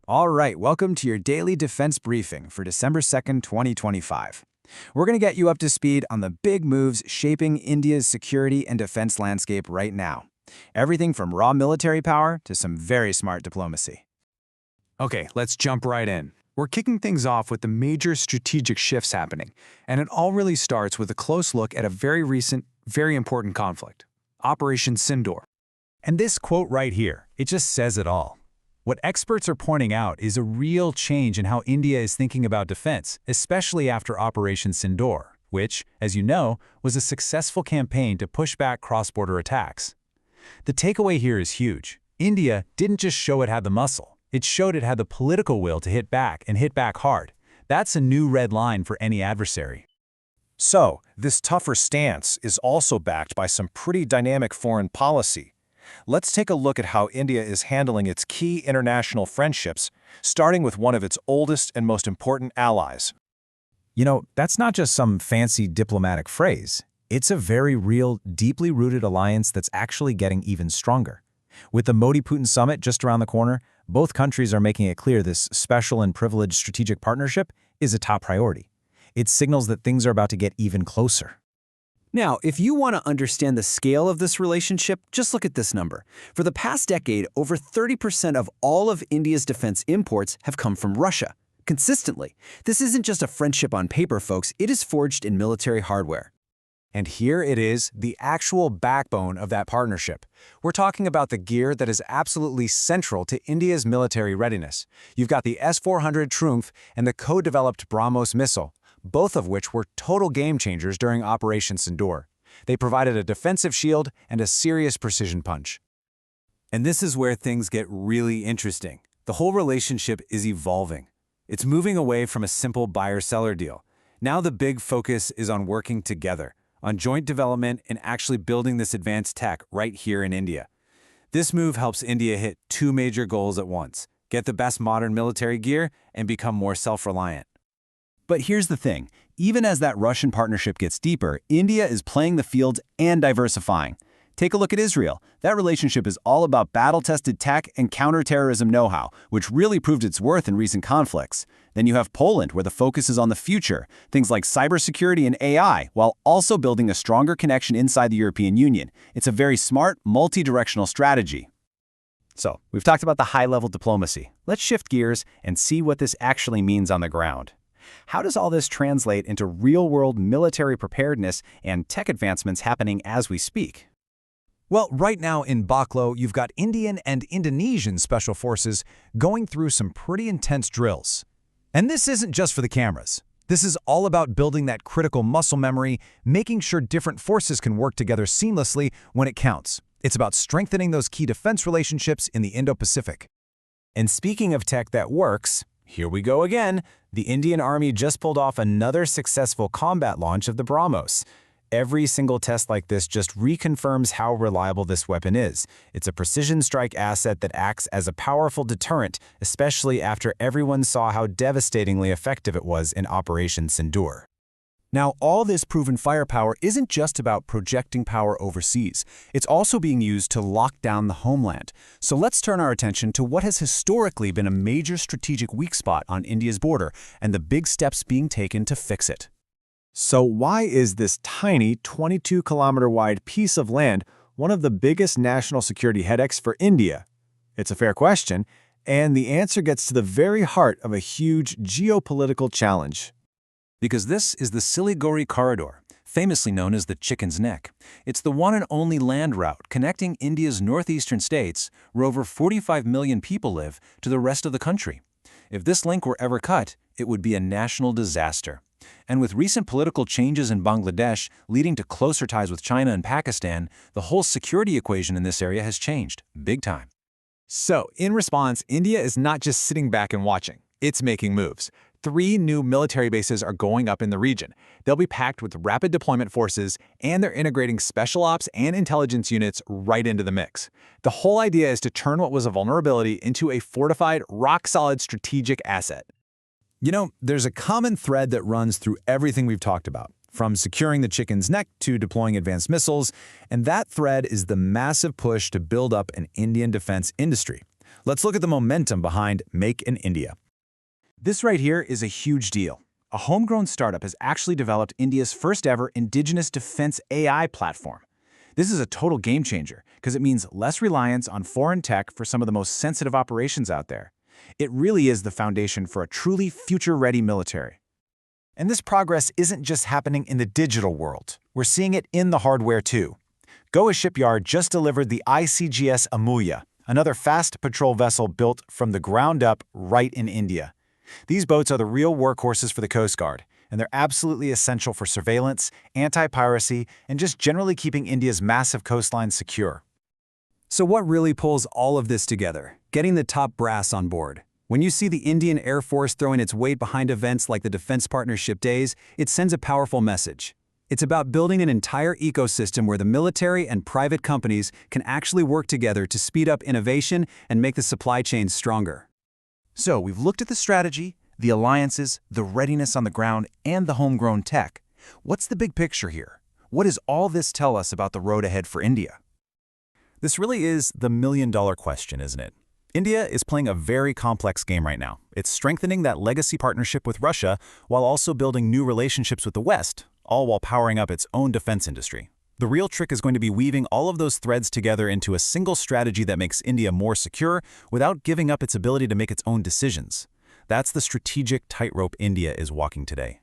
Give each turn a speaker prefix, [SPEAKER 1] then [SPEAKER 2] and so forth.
[SPEAKER 1] All right, welcome to your daily defense briefing for December 2nd, 2025. We're going to get you up to speed on the big moves shaping India's security and defense landscape right now. Everything from raw military power to some very smart diplomacy.
[SPEAKER 2] Okay, let's jump right in. We're kicking things off with the major strategic shifts happening, and it all really starts with a close look at a very recent, very important conflict, Operation Sindoor.
[SPEAKER 3] And this quote right here, it just says it all. What experts are pointing out is a real change in how India is thinking about defense, especially after Operation Sindoor, which, as you know, was a successful campaign to push back cross-border attacks. The takeaway here is huge. India didn't just show it had the muscle, it showed it had the political will to hit back and hit back hard. That's a new red line for any adversary.
[SPEAKER 4] So, this tougher stance is also backed by some pretty dynamic foreign policy. Let's take a look at how India is handling its key international friendships, starting with one of its oldest and most important allies.
[SPEAKER 1] You know, that's not just some fancy diplomatic phrase. It's a very real, deeply rooted alliance that's actually getting even stronger. With the Modi-Putin summit just around the corner, both countries are making it clear this special and privileged strategic partnership is a top priority. It signals that things are about to get even closer.
[SPEAKER 5] Now, if you want to understand the scale of this relationship, just look at this number. For the past decade, over 30% of all of India's defense imports have come from Russia. Consistently. This isn't just a friendship on paper, folks. It is forged in military hardware.
[SPEAKER 2] And here it is, the actual backbone of that partnership. We're talking about the gear that is absolutely central to India's military readiness. You've got the S-400 Triumph and the co-developed BrahMos missile, both of which were total game-changers during Operation Sindoor. They provided a defensive shield and a serious precision punch.
[SPEAKER 6] And this is where things get really interesting. The whole relationship is evolving. It's moving away from a simple buyer-seller deal. Now the big focus is on working together, on joint development and actually building this advanced tech right here in India. This move helps India hit two major goals at once: get the best modern military gear and become more self-reliant.
[SPEAKER 5] But here's the thing. Even as that Russian partnership gets deeper, India is playing the field and diversifying. Take a look at Israel. That relationship is all about battle-tested tech and counterterrorism know-how, which really proved its worth in recent conflicts. Then you have Poland, where the focus is on the future, things like cybersecurity and AI, while also building a stronger connection inside the European Union. It's a very smart, multi-directional strategy. So, we've talked about the high-level diplomacy. Let's shift gears and see what this actually means on the ground. How does all this translate into real-world military preparedness and tech advancements happening as we speak?
[SPEAKER 3] Well, right now in Baklao, you've got Indian and Indonesian special forces going through some pretty intense drills. And this isn't just for the cameras. This is all about building that critical muscle memory, making sure different forces can work together seamlessly when it counts. It's about strengthening those key defense relationships in the Indo-Pacific.
[SPEAKER 1] And speaking of tech that works, here we go again. The Indian Army just pulled off another successful combat launch of the BrahMos. Every single test like this just reconfirms how reliable this weapon is. It's a precision strike asset that acts as a powerful deterrent, especially after everyone saw how devastatingly effective it was in Operation Sindoor. Now, all this proven firepower isn't just about projecting power overseas. It's also being used to lock down the homeland. So let's turn our attention to what has historically been a major strategic weak spot on India's border and the big steps being taken to fix it.
[SPEAKER 4] So why is this tiny 22-kilometer-wide piece of land one of the biggest national security headaches for India? It's a fair question, and the answer gets to the very heart of a huge geopolitical challenge.
[SPEAKER 6] Because this is the Siliguri Corridor, famously known as the Chicken's Neck. It's the one and only land route connecting India's northeastern states, where over 45 million people live, to the rest of the country. If this link were ever cut, it would be a national disaster. And with recent political changes in Bangladesh leading to closer ties with China and Pakistan, the whole security equation in this area has changed, big time.
[SPEAKER 2] So, in response, India is not just sitting back and watching. It's making moves. 3 new military bases are going up in the region. They'll be packed with rapid deployment forces, and they're integrating special ops and intelligence units right into the mix. The whole idea is to turn what was a vulnerability into a fortified, rock-solid strategic asset.
[SPEAKER 3] You know, there's a common thread that runs through everything we've talked about, from securing the Chicken's Neck to deploying advanced missiles, and that thread is the massive push to build up an Indian defense industry.
[SPEAKER 1] Let's look at the momentum behind Make in India.
[SPEAKER 2] This right here is a huge deal. A homegrown startup has actually developed India's first ever indigenous defense AI platform. This is a total game changer because it means less reliance on foreign tech for some of the most sensitive operations out there. It really is the foundation for a truly future-ready military.
[SPEAKER 1] And this progress isn't just happening in the digital world. We're seeing it in the hardware too. Goa Shipyard just delivered the ICGS Amulya, another fast patrol vessel built from the ground up right in India. These boats are the real workhorses for the Coast Guard, and they're absolutely essential for surveillance, anti-piracy, and just generally keeping India's massive coastline secure.
[SPEAKER 3] So what really pulls all of this together? Getting the top brass on board. When you see the Indian Air Force throwing its weight behind events like the Defense Partnership Days, it sends a powerful message. It's about building an entire ecosystem where the military and private companies can actually work together to speed up innovation and make the supply chains stronger.
[SPEAKER 5] So we've looked at the strategy, the alliances, the readiness on the ground, and the homegrown tech. What's the big picture here? What does all this tell us about the road ahead for India?
[SPEAKER 1] This really is the million-dollar question, isn't it? India is playing a very complex game right now. It's strengthening that legacy partnership with Russia while also building new relationships with the West, all while powering up its own defense industry. The real trick is going to be weaving all of those threads together into a single strategy that makes India more secure without giving up its ability to make its own decisions. That's the strategic tightrope India is walking today.